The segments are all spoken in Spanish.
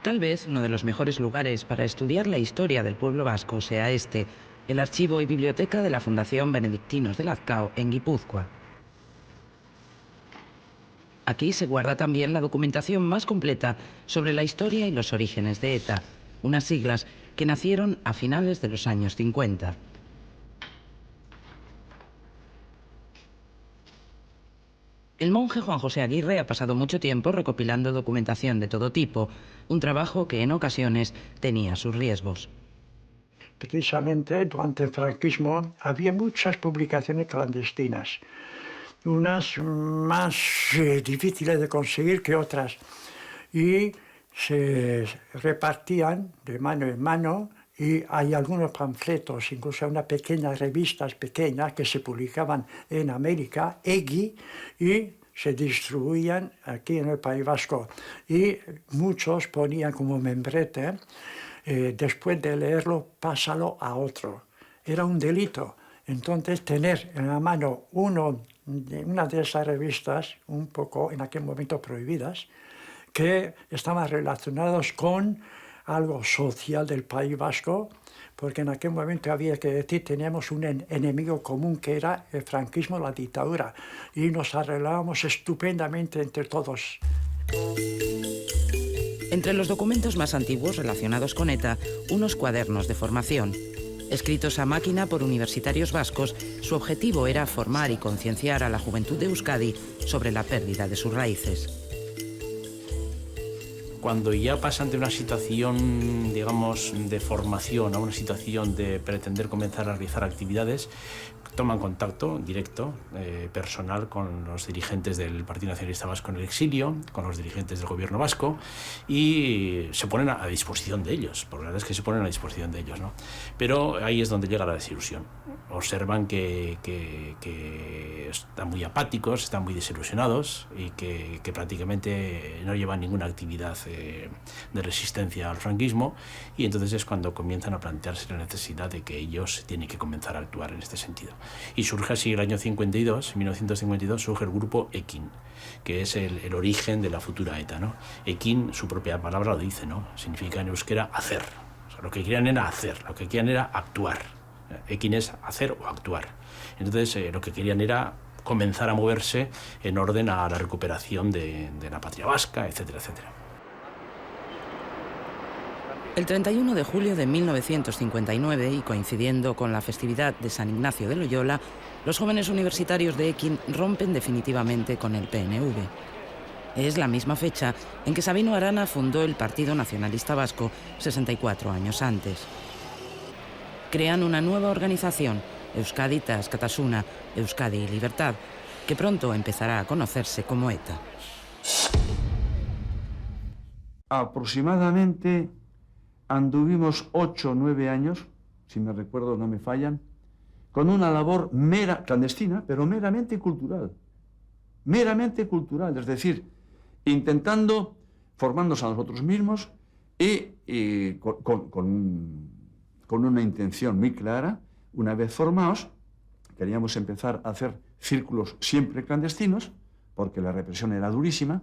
Tal vez uno de los mejores lugares para estudiar la historia del pueblo vasco sea este, el archivo y biblioteca de la Fundación Benedictinos de Lazcao en Guipúzcoa. Aquí se guarda también la documentación más completa sobre la historia y los orígenes de ETA, unas siglas que nacieron a finales de los años 50. El monje Juan José Aguirre ha pasado mucho tiempo recopilando documentación de todo tipo, un trabajo que en ocasiones tenía sus riesgos. Precisamente durante el franquismo había muchas publicaciones clandestinas, unas más difíciles de conseguir que otras, y se repartían de mano en mano, y hay algunos panfletos, incluso unas pequeñas revistas pequeñas que se publicaban en América, EGI, y se distribuían aquí en el País Vasco. Y muchos ponían como membrete, después de leerlo, pásalo a otro. Era un delito. Entonces, tener en la mano una de esas revistas, un poco en aquel momento prohibidas, que estaban relacionados con algo social del País Vasco, porque en aquel momento había que decir, teníamos un enemigo común que era el franquismo, la dictadura, y nos arreglábamos estupendamente entre todos. Entre los documentos más antiguos relacionados con ETA, unos cuadernos de formación. Escritos a máquina por universitarios vascos, su objetivo era formar y concienciar a la juventud de Euskadi sobre la pérdida de sus raíces. Cuando ya pasan de una situación, digamos, de formación a una situación de pretender comenzar a realizar actividades, toman contacto directo, personal, con los dirigentes del Partido Nacionalista Vasco en el exilio, con los dirigentes del gobierno vasco, y se ponen a disposición de ellos, porque la verdad es que se ponen a disposición de ellos, ¿no? Pero ahí es donde llega la desilusión. Observan que están muy apáticos, están muy desilusionados y que prácticamente no llevan ninguna actividad de resistencia al franquismo, y entonces es cuando comienzan a plantearse la necesidad de que ellos tienen que comenzar a actuar en este sentido. Y surge así el año 52, en 1952, surge el grupo Ekin, que es el origen de la futura ETA, ¿no? Ekin, su propia palabra lo dice, ¿no? Significa en euskera hacer. O sea, lo que querían era hacer, lo que querían era actuar. Ekin es hacer o actuar. Entonces lo que querían era comenzar a moverse en orden a la recuperación de la patria vasca, etcétera, etcétera. El 31 de julio de 1959, y coincidiendo con la festividad de San Ignacio de Loyola, los jóvenes universitarios de Ekin rompen definitivamente con el PNV. Es la misma fecha en que Sabino Arana fundó el Partido Nacionalista Vasco 64 años antes. Crean una nueva organización, Euskadi eta Askatasuna, Euskadi y Libertad, que pronto empezará a conocerse como ETA. Aproximadamente anduvimos 8 o 9 años, si me recuerdo no me fallan, con una labor clandestina, pero meramente cultural. Meramente cultural, es decir, intentando formarnos a nosotros mismos y con una intención muy clara. Una vez formados, queríamos empezar a hacer círculos siempre clandestinos, porque la represión era durísima,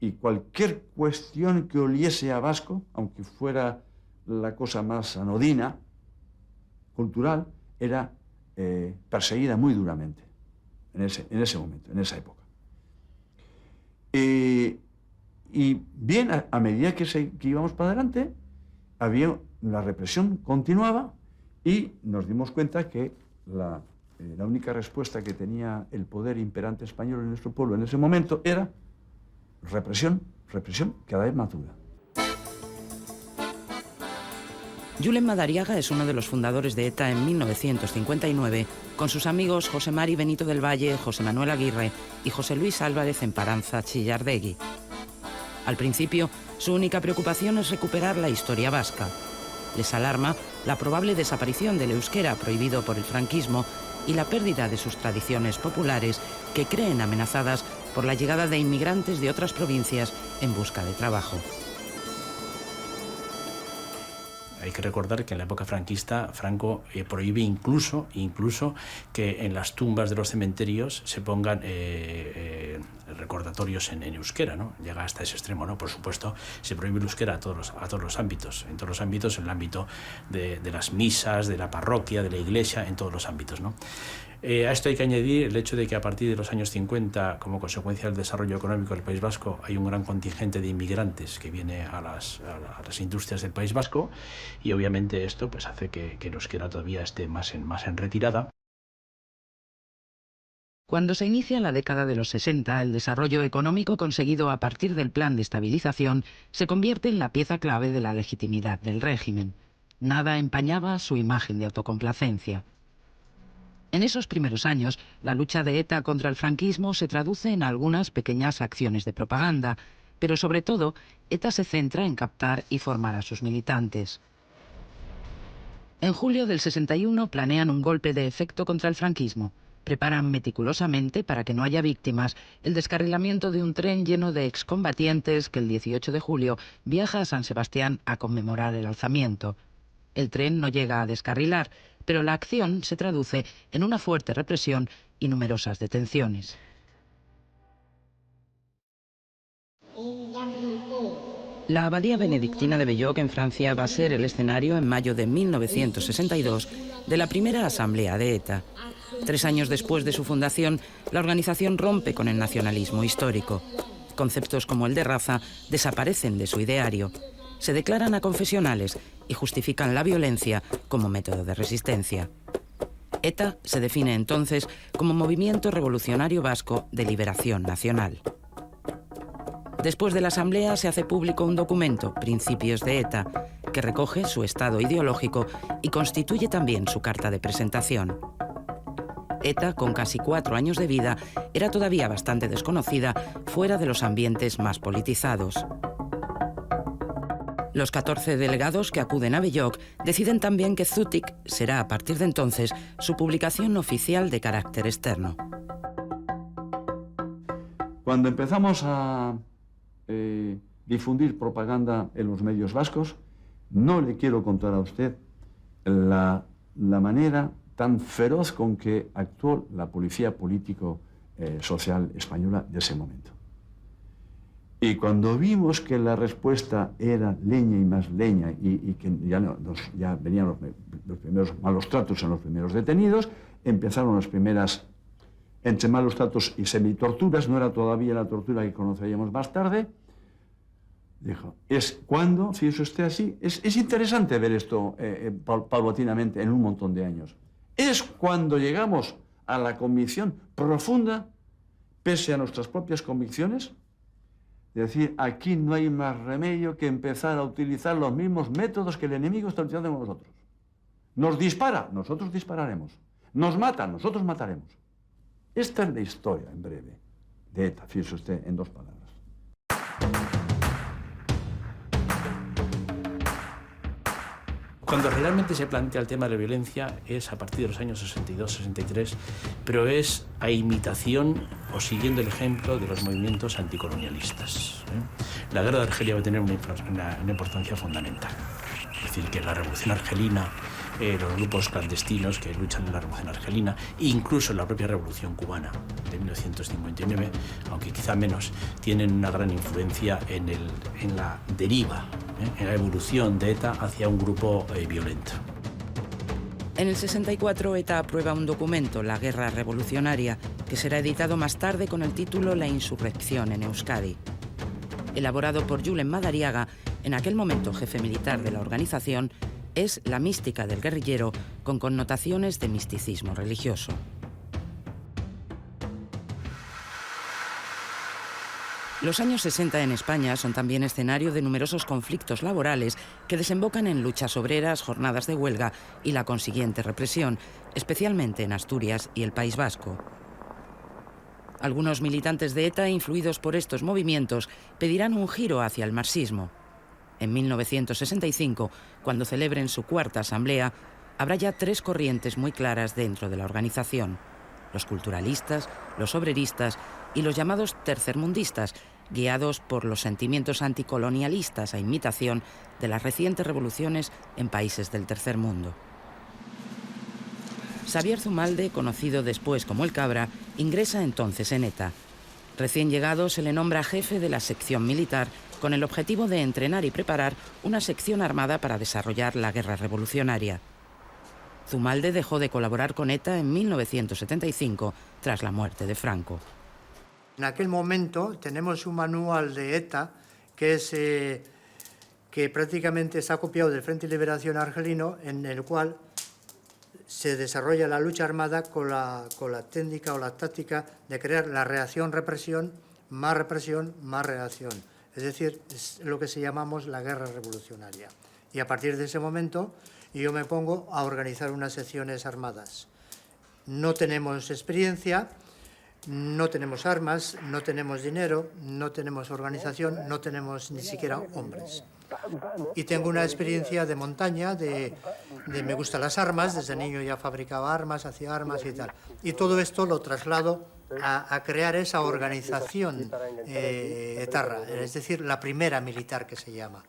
y cualquier cuestión que oliese a vasco, aunque fuera la cosa más anodina, cultural, era perseguida muy duramente en ese momento, en esa época. Y bien, a medida que íbamos para adelante, la represión continuaba, y nos dimos cuenta que la única respuesta que tenía el poder imperante español en nuestro pueblo en ese momento era represión, represión cada vez más dura. Julen Madariaga es uno de los fundadores de ETA en 1959, con sus amigos José Mari Benito del Valle, José Manuel Aguirre y José Luis Álvarez en Paranza, Chillardegui. Al principio, su única preocupación es recuperar la historia vasca. Les alarma la probable desaparición del euskera prohibido por el franquismo y la pérdida de sus tradiciones populares que creen amenazadas por la llegada de inmigrantes de otras provincias en busca de trabajo. Hay que recordar que en la época franquista, Franco prohíbe incluso que en las tumbas de los cementerios se pongan recordatorios en euskera, ¿no? Llega hasta ese extremo, ¿no? Por supuesto, se prohíbe el euskera a todos los ámbitos, en todos los ámbitos, en el ámbito de las misas, de la parroquia, de la iglesia, en todos los ámbitos, ¿no? A esto hay que añadir el hecho de que a partir de los años 50, como consecuencia del desarrollo económico del País Vasco, hay un gran contingente de inmigrantes que viene a las industrias del País Vasco, y obviamente esto pues hace que el euskera todavía esté más en retirada. Cuando se inicia la década de los 60, el desarrollo económico conseguido a partir del plan de estabilización se convierte en la pieza clave de la legitimidad del régimen. Nada empañaba su imagen de autocomplacencia. En esos primeros años, la lucha de ETA contra el franquismo se traduce en algunas pequeñas acciones de propaganda, pero sobre todo, ETA se centra en captar y formar a sus militantes. En julio del 61 planean un golpe de efecto contra el franquismo. Preparan meticulosamente, para que no haya víctimas, el descarrilamiento de un tren lleno de excombatientes que el 18 de julio viaja a San Sebastián a conmemorar el alzamiento. El tren no llega a descarrilar, pero la acción se traduce en una fuerte represión y numerosas detenciones. La abadía benedictina de Belloc en Francia va a ser el escenario en mayo de 1962 de la primera asamblea de ETA. 3 años después de su fundación, la organización rompe con el nacionalismo histórico. Conceptos como el de raza desaparecen de su ideario. Se declaran aconfesionales y justifican la violencia como método de resistencia. ETA se define entonces como Movimiento Revolucionario Vasco de Liberación Nacional. Después de la asamblea se hace público un documento, Principios de ETA, que recoge su estado ideológico y constituye también su carta de presentación. ETA, con casi 4 años de vida, era todavía bastante desconocida fuera de los ambientes más politizados. Los 14 delegados que acuden a Belloc deciden también que Zutik será a partir de entonces su publicación oficial de carácter externo. Cuando empezamos a difundir propaganda en los medios vascos, no le quiero contar a usted la manera tan feroz con que actuó la policía político-social española de ese momento. Y cuando vimos que la respuesta era leña y más leña y que ya venían los primeros malos tratos en los primeros detenidos, empezaron las primeras, entre malos tratos y semitorturas, no era todavía la tortura que conoceríamos más tarde. Dijo, es cuando, si eso esté así, es interesante ver esto paulatinamente en un montón de años. Es cuando llegamos a la convicción profunda, pese a nuestras propias convicciones, de decir, aquí no hay más remedio que empezar a utilizar los mismos métodos que el enemigo está utilizando con nosotros. Nos dispara, nosotros dispararemos. Nos mata, nosotros mataremos. Esta es la historia, en breve, de ETA, fíjese usted, en 2 palabras. Cuando realmente se plantea el tema de la violencia es a partir de los años 62-63, pero es a imitación o siguiendo el ejemplo de los movimientos anticolonialistas. La guerra de Argelia va a tener una importancia fundamental. Es decir, que la revolución argelina, los grupos clandestinos que luchan en la revolución argelina, incluso la propia revolución cubana de 1959, aunque quizá menos, tienen una gran influencia en la deriva, en la evolución de ETA hacia un grupo violento. En el 64, ETA aprueba un documento, La Guerra Revolucionaria, que será editado más tarde con el título La Insurrección en Euskadi. Elaborado por Julen Madariaga, en aquel momento jefe militar de la organización, es la mística del guerrillero con connotaciones de misticismo religioso. Los años 60 en España son también escenario de numerosos conflictos laborales que desembocan en luchas obreras, jornadas de huelga y la consiguiente represión, especialmente en Asturias y el País Vasco. Algunos militantes de ETA, influidos por estos movimientos, pedirán un giro hacia el marxismo. En 1965, cuando celebren su 4ª asamblea, habrá ya 3 corrientes muy claras dentro de la organización: los culturalistas, los obreristas y los llamados tercermundistas, guiados por los sentimientos anticolonialistas a imitación de las recientes revoluciones en países del tercer mundo. Xavier Zumalde, conocido después como el Cabra, ingresa entonces en ETA. Recién llegado se le nombra jefe de la sección militar con el objetivo de entrenar y preparar una sección armada para desarrollar la guerra revolucionaria. Zumalde dejó de colaborar con ETA en 1975 tras la muerte de Franco. En aquel momento tenemos un manual de ETA que prácticamente está copiado del Frente de Liberación Argelino, en el cual se desarrolla la lucha armada con la técnica o la táctica de crear la reacción-represión, más reacción. Es decir, es lo que se llamamos la guerra revolucionaria. Y a partir de ese momento yo me pongo a organizar unas secciones armadas. No tenemos experiencia, no tenemos armas, no tenemos dinero, no tenemos organización, no tenemos ni siquiera hombres. Y tengo una experiencia de montaña, me gustan las armas, desde niño ya fabricaba armas, hacía armas y tal. Y todo esto lo traslado a crear esa organización etarra, es decir, la primera militar que se llama.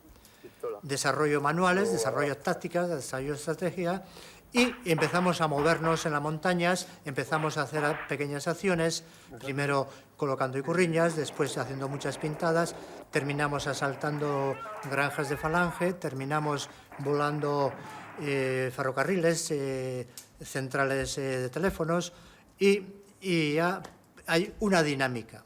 Desarrollo manuales, desarrollo tácticas, desarrollo estrategia, y empezamos a movernos en las montañas, empezamos a hacer pequeñas acciones, primero colocando icurriñas, después haciendo muchas pintadas, terminamos asaltando granjas de falange, terminamos volando ferrocarriles, centrales de teléfonos, y ya hay una dinámica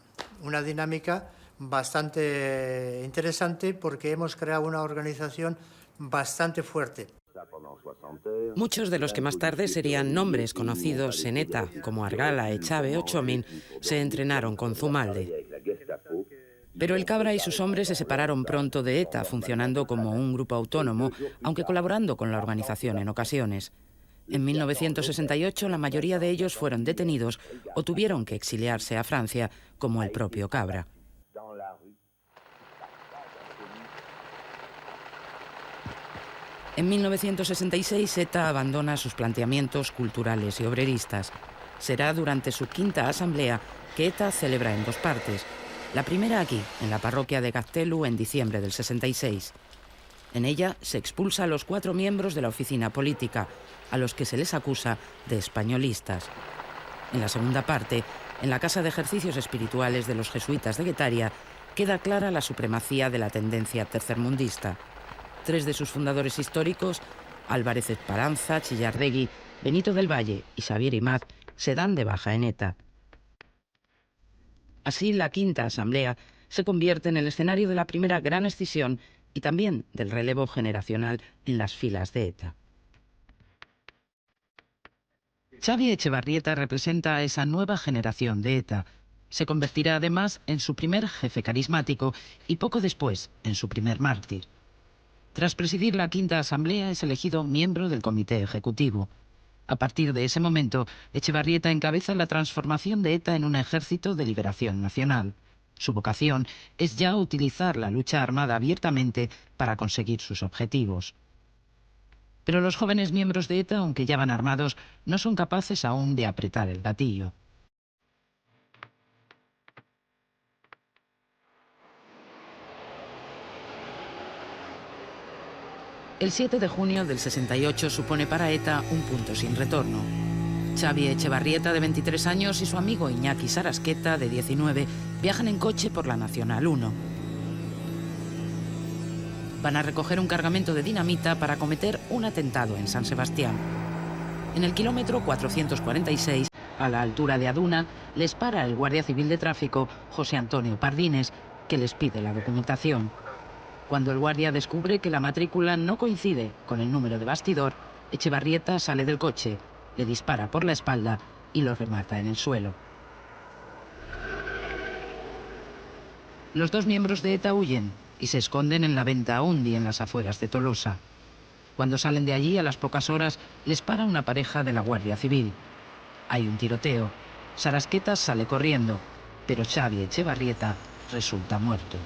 bastante interesante porque hemos creado una organización bastante fuerte. Muchos de los que más tarde serían nombres conocidos en ETA, como Argala, Echave o Chomin, se entrenaron con Zumalde. Pero el Cabra y sus hombres se separaron pronto de ETA, funcionando como un grupo autónomo, aunque colaborando con la organización en ocasiones. En 1968 la mayoría de ellos fueron detenidos o tuvieron que exiliarse a Francia, como el propio Cabra. En 1966 ETA abandona sus planteamientos culturales y obreristas. Será durante su quinta asamblea que ETA celebra en dos partes. La primera aquí, en la parroquia de Gaztelu, en diciembre del 66. En ella se expulsa a los 4 miembros de la oficina política, a los que se les acusa de españolistas. En la segunda parte, en la Casa de Ejercicios Espirituales de los Jesuitas de Guetaria, queda clara la supremacía de la tendencia tercermundista. 3 de sus fundadores históricos, Álvarez Esparanza, Chillardegui, Benito del Valle y Xavier Imaz, se dan de baja en ETA. Así, la quinta asamblea se convierte en el escenario de la primera gran escisión y también del relevo generacional en las filas de ETA. Xavi Echevarrieta representa a esa nueva generación de ETA. Se convertirá además en su primer jefe carismático y poco después en su primer mártir. Tras presidir la quinta asamblea es elegido miembro del comité ejecutivo. A partir de ese momento, Echevarrieta encabeza la transformación de ETA en un ejército de liberación nacional. Su vocación es ya utilizar la lucha armada abiertamente para conseguir sus objetivos. Pero los jóvenes miembros de ETA, aunque ya van armados, no son capaces aún de apretar el gatillo. El 7 de junio del 68 supone para ETA un punto sin retorno. Xavi Echevarrieta, de 23 años, y su amigo Iñaki Sarasqueta, de 19, viajan en coche por la Nacional 1. Van a recoger un cargamento de dinamita para cometer un atentado en San Sebastián. En el kilómetro 446, a la altura de Aduna, les para el guardia civil de tráfico, José Antonio Pardines, que les pide la documentación. Cuando el guardia descubre que la matrícula no coincide con el número de bastidor, Echevarrieta sale del coche, le dispara por la espalda y lo remata en el suelo. Los 2 miembros de ETA huyen y se esconden en la Venta Undi, en las afueras de Tolosa. Cuando salen de allí, a las pocas horas, les para una pareja de la Guardia Civil. Hay un tiroteo. Sarasqueta sale corriendo, pero Xavi Echevarrieta resulta muerto.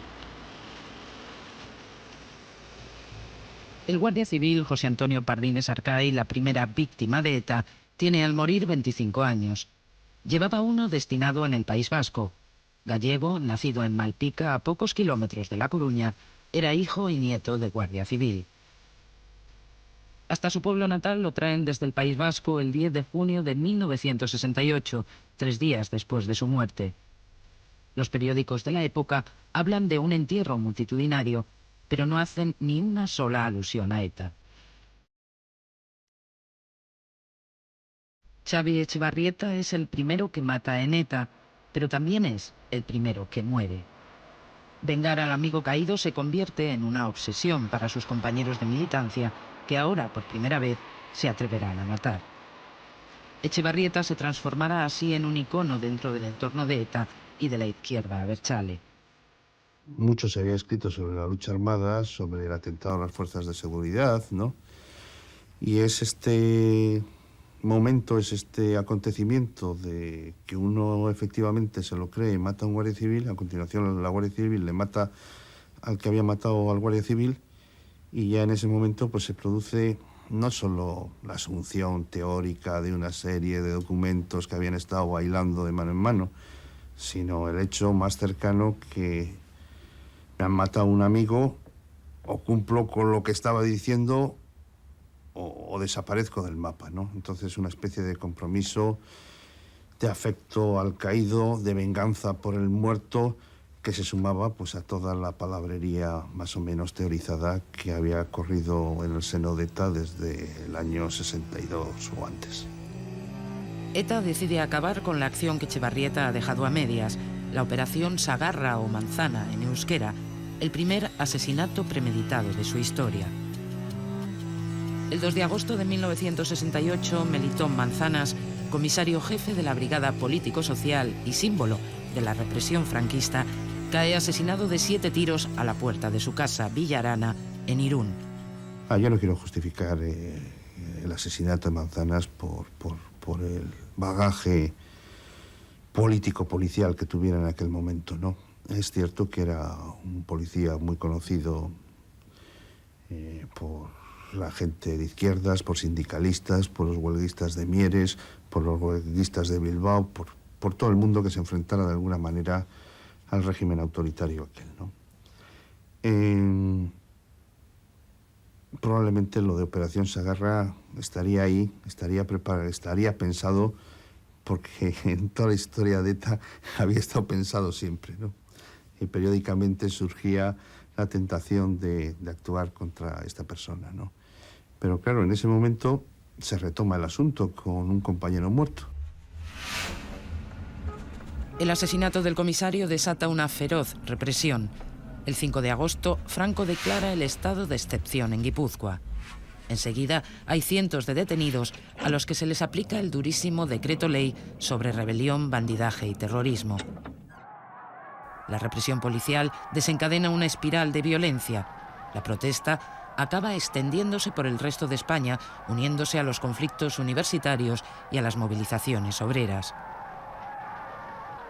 El guardia civil José Antonio Pardines Arcay, la primera víctima de ETA, tiene al morir 25 años. Llevaba uno destinado en el País Vasco. Gallego, nacido en Malpica, a pocos kilómetros de La Coruña, era hijo y nieto de guardia civil. Hasta su pueblo natal lo traen desde el País Vasco el 10 de junio de 1968, 3 días después de su muerte. Los periódicos de la época hablan de un entierro multitudinario, pero no hacen ni una sola alusión a ETA. Xavi Etxebarrieta es el primero que mata en ETA, pero también es el primero que muere. Vengar al amigo caído se convierte en una obsesión para sus compañeros de militancia, que ahora, por primera vez, se atreverán a matar. Etxebarrieta se transformará así en un icono dentro del entorno de ETA y de la izquierda abertzale. Mucho se había escrito sobre la lucha armada, sobre el atentado a las fuerzas de seguridad, ¿no? Y es este momento, es este acontecimiento de que uno efectivamente se lo cree y mata a un guardia civil, a continuación la Guardia Civil le mata al que había matado al guardia civil, y ya en ese momento pues se produce no solo la asunción teórica de una serie de documentos que habían estado bailando de mano en mano, sino el hecho más cercano que me han matado a un amigo, o cumplo con lo que estaba diciendo, o desaparezco del mapa, ¿no? Entonces una especie de compromiso, de afecto al caído, de venganza por el muerto, que se sumaba pues a toda la palabrería más o menos teorizada que había corrido en el seno de ETA desde el año 62 o antes. ETA decide acabar con la acción que Etxebarrieta ha dejado a medias, la operación Sagarra o Manzana en euskera, el primer asesinato premeditado de su historia. El 2 de agosto de 1968, Melitón Manzanas, comisario jefe de la Brigada Político-Social y símbolo de la represión franquista, cae asesinado de 7 tiros a la puerta de su casa, Villa Arana, en Irún. Yo no quiero justificar el asesinato de Manzanas por el bagaje político-policial que tuviera en aquel momento, ¿no? Es cierto que era un policía muy conocido por la gente de izquierdas, por sindicalistas, por los huelguistas de Mieres, por los huelguistas de Bilbao, por todo el mundo que se enfrentara de alguna manera al régimen autoritario aquel, ¿no? Probablemente lo de Operación Sagarra estaría ahí, estaría pensado, porque en toda la historia de ETA había estado pensado siempre, ¿no? Y periódicamente surgía la tentación de actuar contra esta persona, ¿no? Pero claro, en ese momento se retoma el asunto con un compañero muerto. El asesinato del comisario desata una feroz represión. El 5 de agosto, Franco declara el estado de excepción en Guipúzcoa. Enseguida, hay cientos de detenidos a los que se les aplica el durísimo decreto ley sobre rebelión, bandidaje y terrorismo. La represión policial desencadena una espiral de violencia. La protesta acaba extendiéndose por el resto de España, uniéndose a los conflictos universitarios y a las movilizaciones obreras.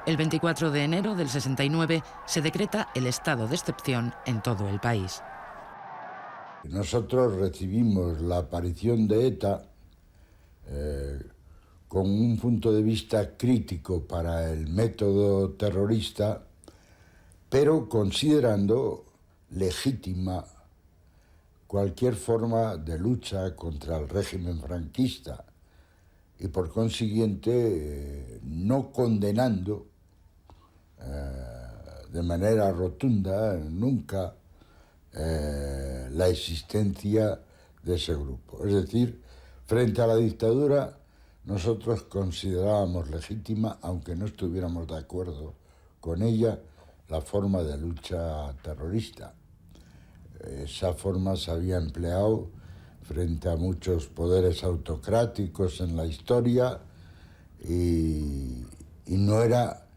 El 24 de enero del 69 se decreta el estado de excepción en todo el país. Nosotros recibimos la aparición de ETA con un punto de vista crítico para el método terrorista, pero considerando legítima cualquier forma de lucha contra el régimen franquista y por consiguiente no condenando de manera rotunda nunca la existencia de ese grupo. Es decir, frente a la dictadura nosotros considerábamos legítima, aunque no estuviéramos de acuerdo con ella, la forma de lucha terrorista. Esa forma se había empleado frente a muchos poderes autocráticos en la historia y no era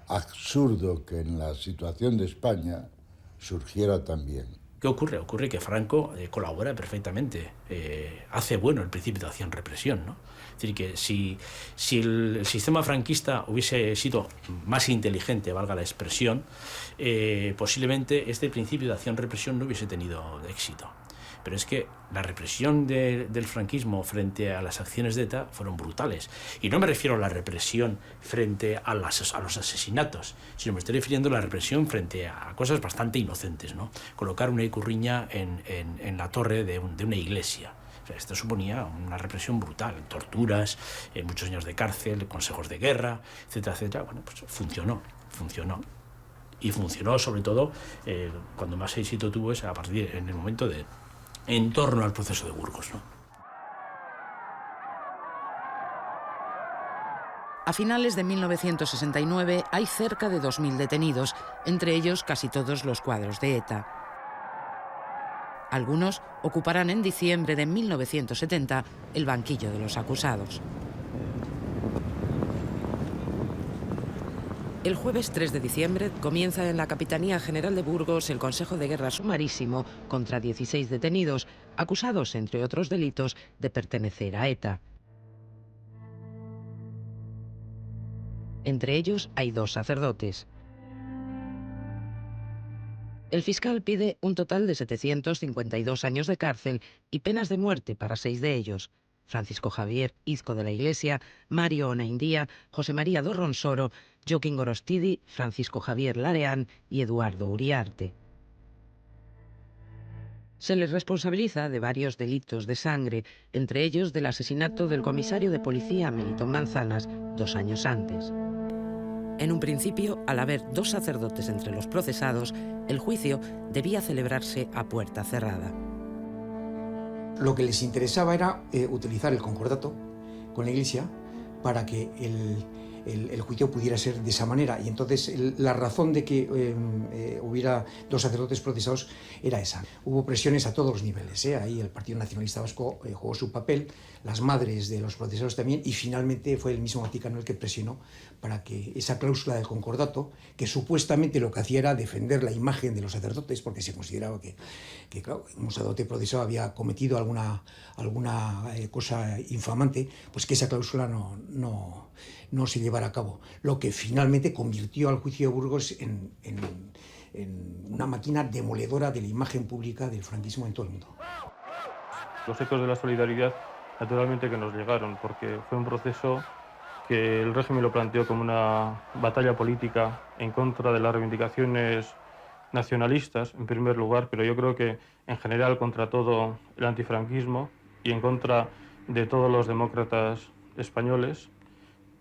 absurdo que en la situación de España surgiera también. ¿Qué ocurre? Ocurre que Franco colabora perfectamente, hace bueno el principio de acción-represión, ¿no? Es decir, que si el sistema franquista hubiese sido más inteligente, valga la expresión, posiblemente este principio de acción-represión no hubiese tenido éxito. Pero es que la represión del franquismo frente a las acciones de ETA fueron brutales. Y no me refiero a la represión frente a los asesinatos, sino me estoy refiriendo a la represión frente a cosas bastante inocentes, ¿no? Colocar una icurriña en la torre de una iglesia. Esto suponía una represión brutal, torturas, muchos años de cárcel, consejos de guerra, etcétera, etcétera. Bueno, pues funcionó. Y funcionó sobre todo cuando más éxito tuvo es a partir en el momento de en torno al proceso de Burgos, ¿no? A finales de 1969 hay cerca de 2.000 detenidos, entre ellos casi todos los cuadros de ETA. Algunos ocuparán en diciembre de 1970 el banquillo de los acusados. El jueves 3 de diciembre comienza en la Capitanía General de Burgos el Consejo de Guerra sumarísimo contra 16 detenidos, acusados, entre otros delitos, de pertenecer a ETA. Entre ellos hay 2 sacerdotes. El fiscal pide un total de 752 años de cárcel y penas de muerte para 6 de ellos: Francisco Javier Izco de la Iglesia, Mario Onaindía, José María Dorronsoro, Joaquín Gorostidi, Francisco Javier Lareán y Eduardo Uriarte. Se les responsabiliza de varios delitos de sangre, entre ellos del asesinato del comisario de policía Melitón Manzanas 2 años antes. En un principio, al haber 2 sacerdotes entre los procesados, el juicio debía celebrarse a puerta cerrada. Lo que les interesaba era utilizar el concordato con la Iglesia para que el juicio pudiera ser de esa manera. Y entonces la razón de que hubiera 2 sacerdotes procesados era esa. Hubo presiones a todos los niveles, Ahí el Partido Nacionalista Vasco jugó su papel, las madres de los procesados también, y finalmente fue el mismo Vaticano el que presionó para que esa cláusula del concordato, que supuestamente lo que hacía era defender la imagen de los sacerdotes, porque se consideraba que claro, un sacerdote procesado había cometido alguna cosa infamante, pues que esa cláusula no se llevara a cabo, lo que finalmente convirtió al juicio de Burgos en una máquina demoledora de la imagen pública del franquismo en todo el mundo. Los ecos de la solidaridad, naturalmente, que nos llegaron, porque fue un proceso que el régimen lo planteó como una batalla política en contra de las reivindicaciones nacionalistas, en primer lugar, pero yo creo que en general contra todo el antifranquismo y en contra de todos los demócratas españoles.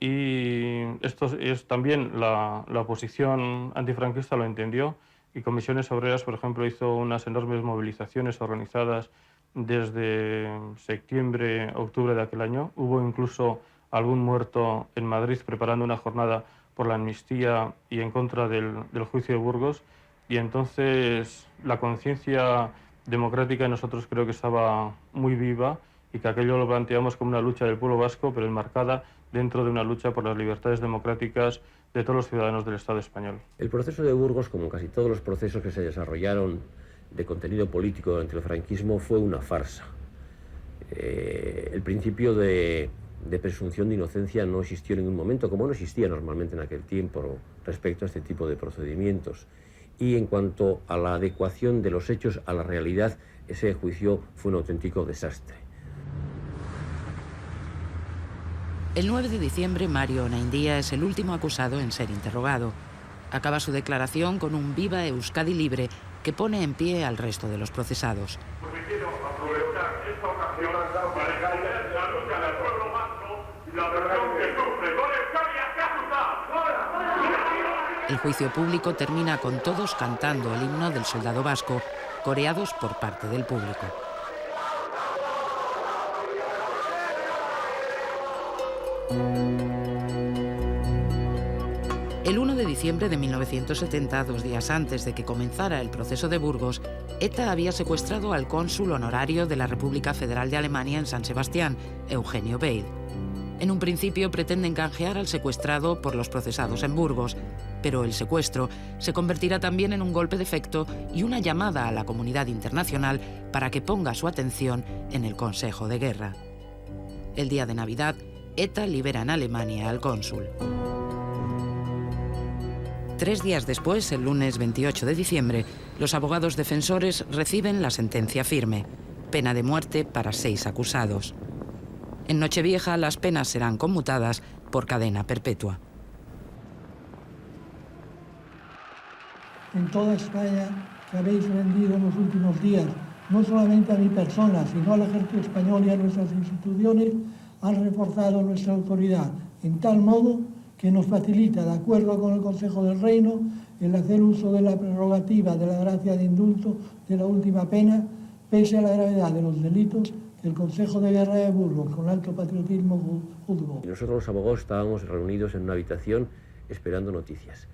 Y esto es también la oposición antifranquista lo entendió, y Comisiones Obreras, por ejemplo, hizo unas enormes movilizaciones organizadas desde septiembre, octubre de aquel año. Hubo incluso algún muerto en Madrid preparando una jornada por la amnistía y en contra del juicio de Burgos. Y entonces la conciencia democrática en nosotros creo que estaba muy viva, y que aquello lo planteamos como una lucha del pueblo vasco, pero enmarcada dentro de una lucha por las libertades democráticas de todos los ciudadanos del Estado español. El proceso de Burgos, como casi todos los procesos que se desarrollaron de contenido político durante el franquismo, fue una farsa. El principio de presunción de inocencia no existió en ningún momento, como no existía normalmente en aquel tiempo respecto a este tipo de procedimientos. Y en cuanto a la adecuación de los hechos a la realidad, ese juicio fue un auténtico desastre. El 9 de diciembre, Mario Onaindía es el último acusado en ser interrogado. Acaba su declaración con un Viva Euskadi Libre que pone en pie al resto de los procesados. Porque quiero aprovechar esta ocasión para agradecer la lucha del pueblo vasco y la presión que sufre con Euskadi hasta. El juicio público termina con todos cantando el himno del soldado vasco, coreados por parte del público. El 1 de diciembre de 1970, 2 días antes de que comenzara el proceso de Burgos, ETA había secuestrado al cónsul honorario de la República Federal de Alemania en San Sebastián, Eugenio Beid. En un principio pretenden canjear al secuestrado por los procesados en Burgos, pero el secuestro se convertirá también en un golpe de efecto y una llamada a la comunidad internacional para que ponga su atención en el Consejo de Guerra. El día de Navidad, ETA libera en Alemania al cónsul. 3 días después, el lunes 28 de diciembre, los abogados defensores reciben la sentencia firme: pena de muerte para 6 acusados. En Nochevieja, las penas serán conmutadas por cadena perpetua. En toda España que habéis rendido en los últimos días no solamente a mi persona, sino al ejército español y a nuestras instituciones, han reforzado nuestra autoridad, en tal modo que nos facilita, de acuerdo con el Consejo del Reino, el hacer uso de la prerrogativa de la gracia de indulto de la última pena, pese a la gravedad de los delitos que el Consejo de Guerra de Burgos, con alto patriotismo, juzgó. Nosotros los abogados estábamos reunidos en una habitación esperando noticias.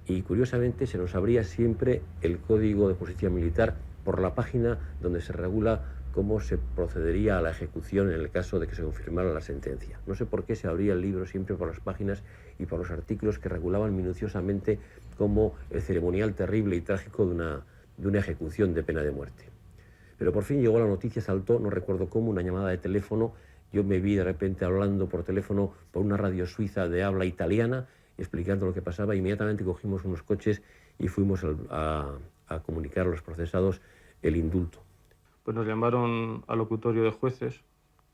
Y curiosamente se nos abría siempre el Código de Justicia Militar por la página donde se regula cómo se procedería a la ejecución en el caso de que se confirmara la sentencia. No sé por qué se abría el libro siempre por las páginas y por los artículos que regulaban minuciosamente cómo el ceremonial terrible y trágico de una ejecución de pena de muerte. Pero por fin llegó la noticia, saltó, no recuerdo cómo, una llamada de teléfono. Yo me vi de repente hablando por teléfono por una radio suiza de habla italiana, explicando lo que pasaba. Inmediatamente cogimos unos coches y fuimos a comunicar a los procesados el indulto. Pues nos llamaron al locutorio de jueces,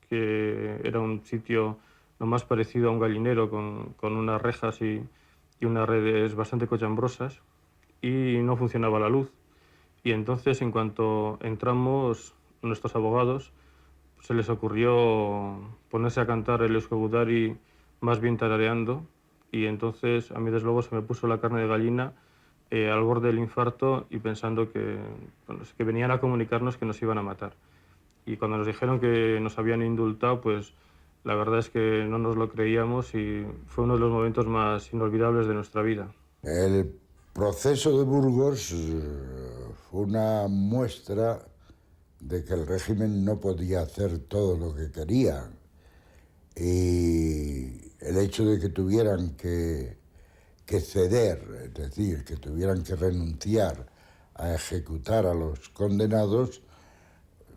que era un sitio lo más parecido a un gallinero con unas rejas y unas redes bastante cochambrosas, y no funcionaba la luz. Y entonces, en cuanto entramos, nuestros abogados, se les ocurrió ponerse a cantar el Euskogudari más bien tarareando, y entonces a mí desde luego se me puso la carne de gallina al borde del infarto y pensando que venían a comunicarnos que nos iban a matar. Y cuando nos dijeron que nos habían indultado, pues la verdad es que no nos lo creíamos y fue uno de los momentos más inolvidables de nuestra vida. El proceso de Burgos fue una muestra de que el régimen no podía hacer todo lo que quería. Y el hecho de que tuvieran que ceder, es decir, que tuvieran que renunciar a ejecutar a los condenados,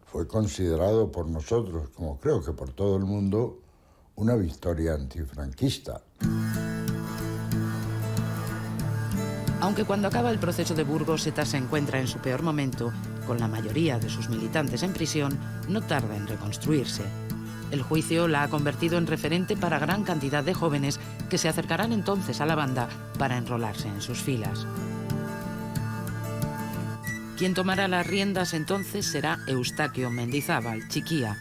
fue considerado por nosotros, como creo que por todo el mundo, una victoria antifranquista. Aunque cuando acaba el proceso de Burgos, ETA se encuentra en su peor momento, con la mayoría de sus militantes en prisión, no tarda en reconstruirse. El juicio la ha convertido en referente para gran cantidad de jóvenes que se acercarán entonces a la banda para enrolarse en sus filas. Quien tomará las riendas entonces será Eustaquio Mendizábal, Chiquía,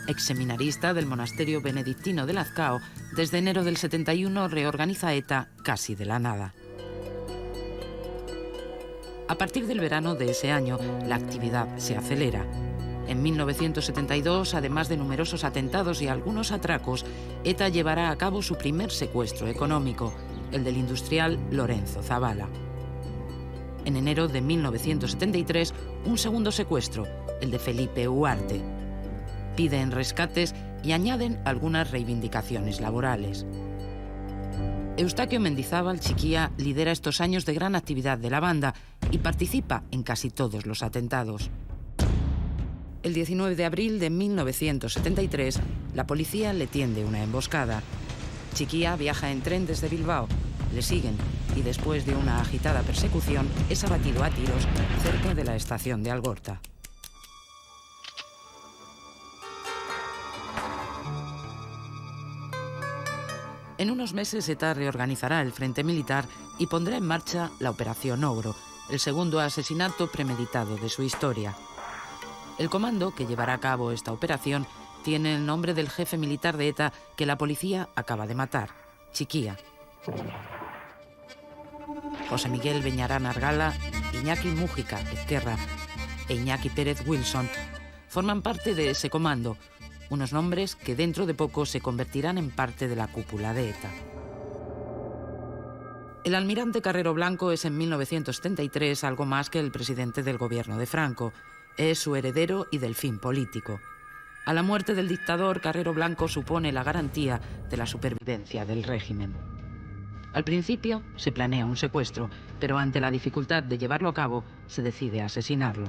exseminarista del monasterio benedictino de Lazcao. Desde enero del 71 reorganiza ETA casi de la nada. A partir del verano de ese año, la actividad se acelera. En 1972, además de numerosos atentados y algunos atracos, ETA llevará a cabo su primer secuestro económico, el del industrial Lorenzo Zavala. En enero de 1973, un segundo secuestro, el de Felipe Huarte. Piden rescates y añaden algunas reivindicaciones laborales. Eustaquio Mendizábal, Chiquía, lidera estos años de gran actividad de la banda y participa en casi todos los atentados. El 19 de abril de 1973, la policía le tiende una emboscada. Chiquía viaja en tren desde Bilbao, le siguen y después de una agitada persecución es abatido a tiros cerca de la estación de Algorta. En unos meses ETA reorganizará el frente militar y pondrá en marcha la Operación Ogro, el segundo asesinato premeditado de su historia. El comando que llevará a cabo esta operación tiene el nombre del jefe militar de ETA que la policía acaba de matar, Chiquía. José Miguel Beñarán Argala, Iñaki Mújica Ezquerra e Iñaki Pérez Wilson forman parte de ese comando, unos nombres que dentro de poco se convertirán en parte de la cúpula de ETA. El almirante Carrero Blanco es en 1973 algo más que el presidente del gobierno de Franco. Es su heredero y delfín político. A la muerte del dictador, Carrero Blanco supone la garantía de la supervivencia del régimen. Al principio se planea un secuestro, pero ante la dificultad de llevarlo a cabo, se decide asesinarlo.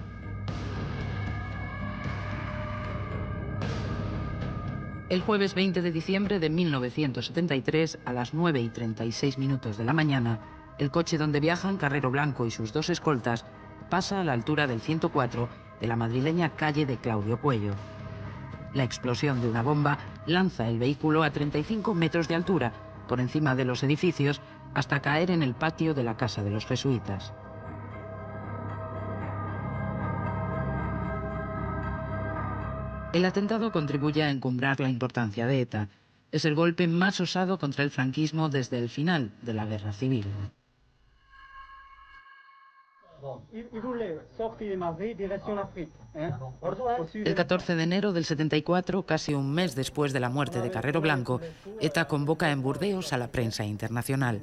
El jueves 20 de diciembre de 1973, a las 9:36 de la mañana, el coche donde viajan Carrero Blanco y sus dos escoltas pasa a la altura del 104 de la madrileña calle de Claudio Puello. La explosión de una bomba lanza el vehículo a 35 metros de altura, por encima de los edificios, hasta caer en el patio de la casa de los jesuitas. El atentado contribuye a encumbrar la importancia de ETA. Es el golpe más osado contra el franquismo desde el final de la Guerra Civil. El 14 de enero del 74, casi un mes después de la muerte de Carrero Blanco, ETA convoca en Burdeos a la prensa internacional.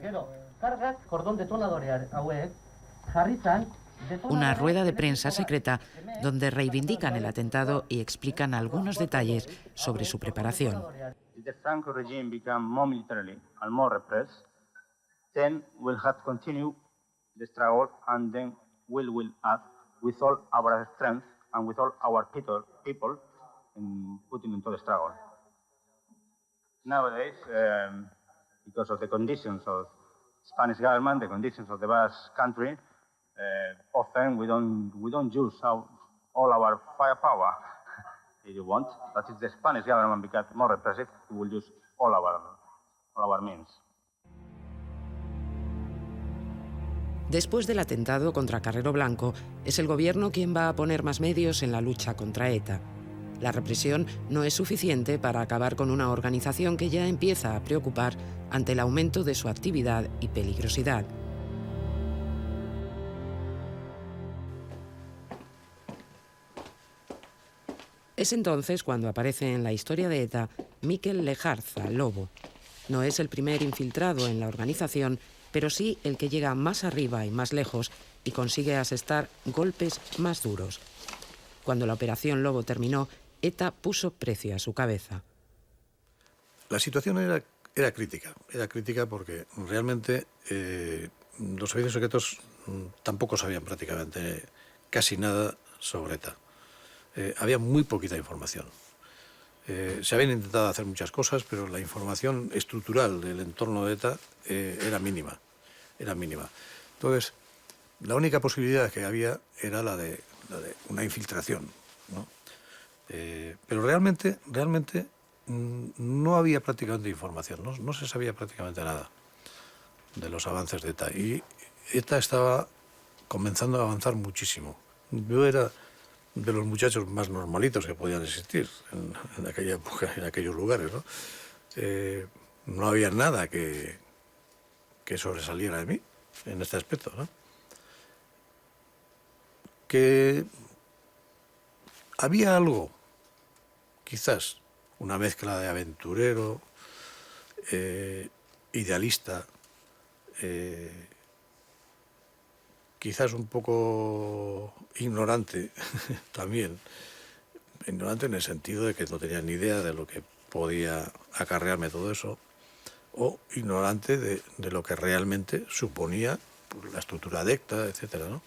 Una rueda de prensa secreta donde reivindican el atentado y explican algunos detalles sobre su preparación. If the Franco regime become more militarily and more repressed, then we'll have to continue the struggle, and then we'll act with all our strength and with all our people in putting into the struggle. Nowadays, because of the conditions of Spanish government, the conditions of the Basque country, often we don't use all our firepower. If you want, but if the Spanish government becomes more repressive, we will use all our means. Después del atentado contra Carrero Blanco, es el gobierno quien va a poner más medios en la lucha contra ETA. La represión no es suficiente para acabar con una organización que ya empieza a preocupar ante el aumento de su actividad y peligrosidad. Es entonces cuando aparece en la historia de ETA Mikel Lejarza, Lobo. No es el primer infiltrado en la organización, pero sí el que llega más arriba y más lejos y consigue asestar golpes más duros. Cuando la operación Lobo terminó, ETA puso precio a su cabeza. La situación era crítica porque realmente los servicios secretos tampoco sabían prácticamente casi nada sobre ETA. Había muy poquita información. Se habían intentado hacer muchas cosas, pero la información estructural del entorno de ETA era mínima. Entonces, la única posibilidad que había era la de una infiltración, ¿no? Pero realmente no había prácticamente información, no se sabía prácticamente nada de los avances de ETA. Y ETA estaba comenzando a avanzar muchísimo. Yo era de los muchachos más normalitos que podían existir en aquella época, en aquellos lugares, ¿no? No había nada que sobresaliera de mí en este aspecto, ¿no? Que había algo, quizás una mezcla de aventurero, idealista, quizás un poco ignorante también, ignorante en el sentido de que no tenía ni idea de lo que podía acarrearme todo eso, o ignorante de lo que realmente suponía la estructura de ETA, etcétera, ¿no?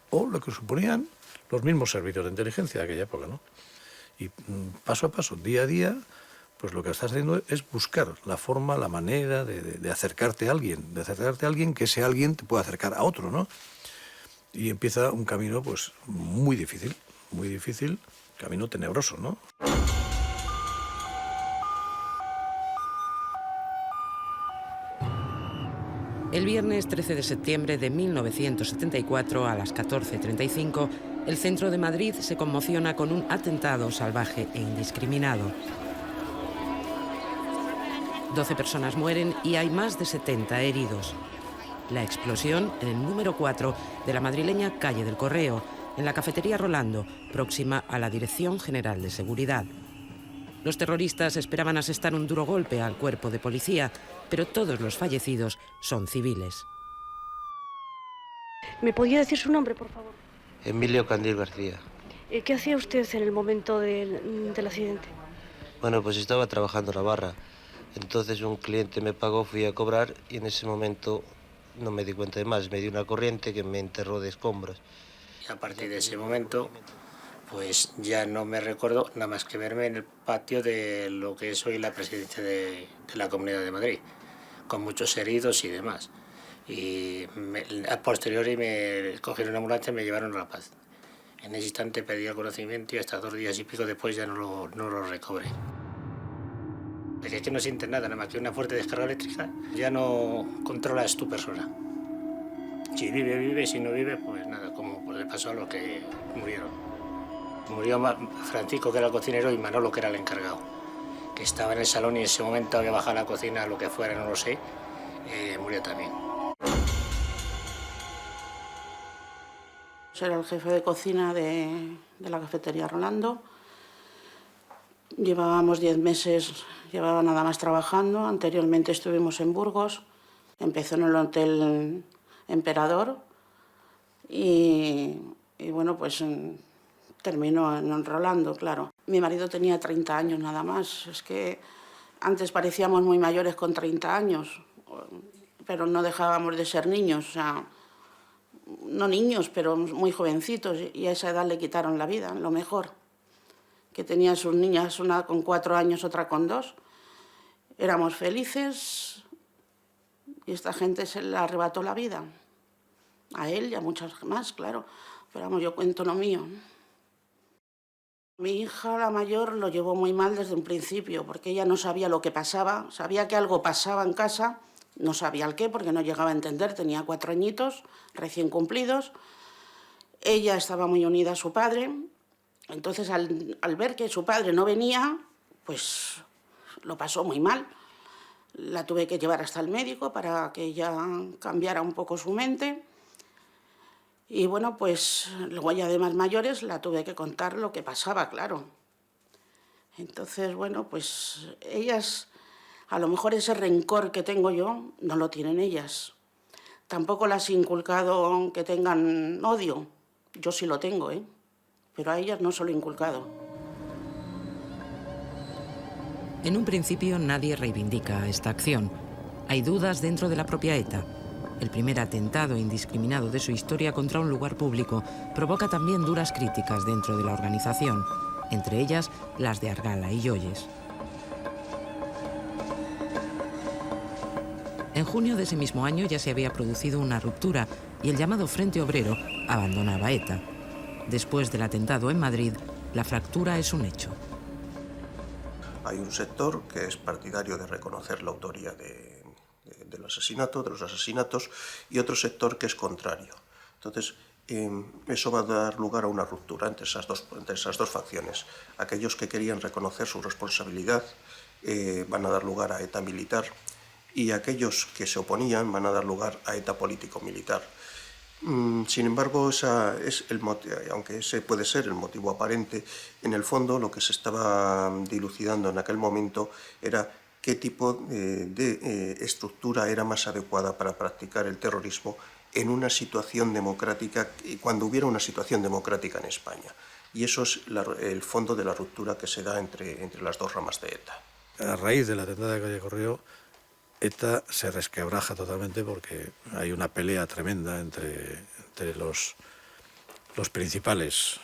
O lo que suponían los mismos servicios de inteligencia de aquella época, ¿no? Y paso a paso, día a día, pues lo que estás haciendo es buscar la forma, la manera de acercarte a alguien, que ese alguien te pueda acercar a otro, ¿no? Y empieza un camino, pues, muy difícil, camino tenebroso, ¿no? El viernes 13 de septiembre de 1974, a las 14:35, el centro de Madrid se conmociona con un atentado salvaje e indiscriminado. 12 personas mueren y hay más de 70 heridos. La explosión en el número 4 de la madrileña Calle del Correo, en la cafetería Rolando, próxima a la Dirección General de Seguridad. Los terroristas esperaban asestar un duro golpe al cuerpo de policía, pero todos los fallecidos son civiles. ¿Me podría decir su nombre, por favor? Emilio Candil García. ¿Qué hacía usted en el momento del accidente? Bueno, pues estaba trabajando en la barra. Entonces un cliente me pagó, fui a cobrar y en ese momento no me di cuenta de más. Me dio una corriente que me enterró de escombros. Y a partir de ese momento, pues ya no me recuerdo nada más que verme en el patio de lo que es hoy la presidencia de la Comunidad de Madrid, con muchos heridos y demás. Y a posteriori me cogieron una ambulancia y me llevaron a La Paz. En ese instante perdí el conocimiento y hasta 2 días y pico después ya no lo recobré. Porque es que no sientes nada más que una fuerte descarga eléctrica. Ya no controlas tu persona. Si vive, vive. Si no vive, pues nada, como le pasó a los que murieron. Murió Francisco, que era el cocinero, y Manolo, que era el encargado, que estaba en el salón y en ese momento había bajado a la cocina, lo que fuera, no lo sé, murió también. Era el jefe de cocina de la cafetería Rolando. Llevábamos 10 meses, llevaba nada más trabajando. Anteriormente estuvimos en Burgos, empezó en el Hotel Emperador y bueno, pues terminó en Rolando, claro. Mi marido tenía 30 años nada más. Es que antes parecíamos muy mayores con 30 años, pero no dejábamos de ser niños, o sea, no niños, pero muy jovencitos, y a esa edad le quitaron la vida, lo mejor. Que tenía sus niñas, una con 4 años, otra con 2. Éramos felices y esta gente se le arrebató la vida. A él y a muchas más, claro. Pero vamos, yo cuento lo mío. Mi hija, la mayor, lo llevó muy mal desde un principio, porque ella no sabía lo que pasaba. Sabía que algo pasaba en casa, no sabía el qué, porque no llegaba a entender. Tenía 4 añitos, recién cumplidos. Ella estaba muy unida a su padre. Entonces, al ver que su padre no venía, pues lo pasó muy mal. La tuve que llevar hasta el médico para que ella cambiara un poco su mente. Y bueno, pues luego ya de más mayores la tuve que contar lo que pasaba, claro. Entonces, bueno, pues ellas, a lo mejor ese rencor que tengo yo, no lo tienen ellas. Tampoco las he inculcado que tengan odio. Yo sí lo tengo, ¿eh? Pero a ellas no se lo he inculcado. En un principio nadie reivindica esta acción. Hay dudas dentro de la propia ETA. El primer atentado indiscriminado de su historia contra un lugar público provoca también duras críticas dentro de la organización, entre ellas las de Argala y Joyes. En junio de ese mismo año ya se había producido una ruptura y el llamado Frente Obrero abandonaba ETA. Después del atentado en Madrid, la fractura es un hecho. Hay un sector que es partidario de reconocer la autoría del asesinato, de los asesinatos, y otro sector que es contrario. Entonces, eso va a dar lugar a una ruptura entre esas dos facciones. Aquellos que querían reconocer su responsabilidad van a dar lugar a ETA militar, y aquellos que se oponían van a dar lugar a ETA político-militar. Sin embargo, aunque ese puede ser el motivo aparente, en el fondo lo que se estaba dilucidando en aquel momento era qué tipo de estructura era más adecuada para practicar el terrorismo en una situación democrática, cuando hubiera una situación democrática en España. Y eso es el fondo de la ruptura que se da entre las dos ramas de ETA. A raíz del atentado de Calle Correo, ETA se resquebraja totalmente porque hay una pelea tremenda entre los principales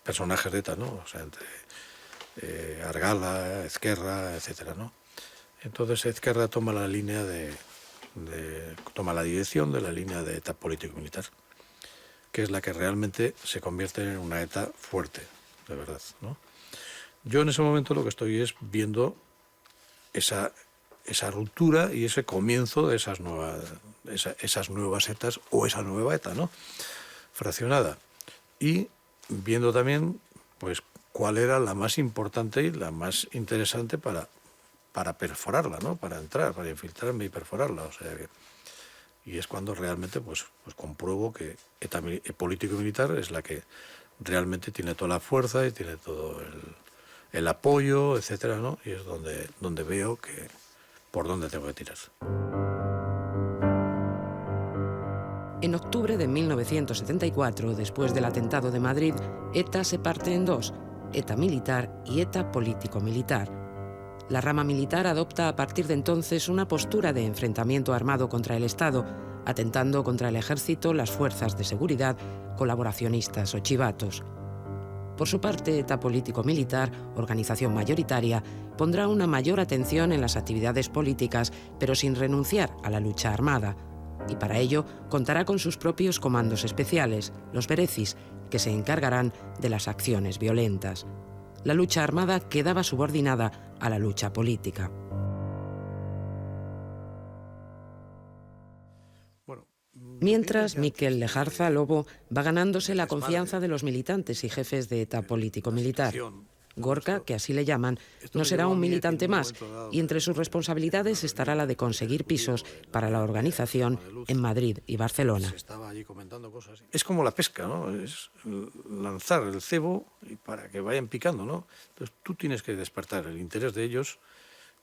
personajes de ETA, ¿no? O sea, entre Argala, Ezquerra, etcétera, ¿no? Entonces Ezquerra toma la línea toma la dirección de la línea de ETA político-militar, que es la que realmente se convierte en una ETA fuerte, de verdad, ¿no? Yo en ese momento lo que estoy es viendo esa ruptura y ese comienzo de esas nuevas ETAs, o esa nueva ETA, ¿no? Fraccionada. Y viendo también, pues, cuál era la más importante y la más interesante para perforarla, ¿no? Para entrar, para infiltrarme y perforarla. O sea y es cuando realmente pues compruebo que ETA político-militar es la que realmente tiene toda la fuerza y tiene todo el apoyo, etcétera, ¿no? Y es donde veo que por dónde tengo que tirar. En octubre de 1974, después del atentado de Madrid, ETA se parte en dos, ETA militar y ETA político-militar. La rama militar adopta a partir de entonces una postura de enfrentamiento armado contra el Estado, atentando contra el ejército, las fuerzas de seguridad, colaboracionistas o chivatos. Por su parte, ETA político-militar, organización mayoritaria, pondrá una mayor atención en las actividades políticas, pero sin renunciar a la lucha armada. Y para ello contará con sus propios comandos especiales, los Berecis, que se encargarán de las acciones violentas. La lucha armada quedaba subordinada a la lucha política. Bueno, Mientras, Miquel Lejarza Lobo va ganándose la confianza de los militantes y jefes de ETA político-militar. Gorka, que así le llaman, no será un militante más, y entre sus responsabilidades estará la de conseguir pisos para la organización en Madrid y Barcelona. Es como la pesca, ¿no? Es lanzar el cebo para que vayan picando, ¿no? Entonces tú tienes que despertar el interés de ellos,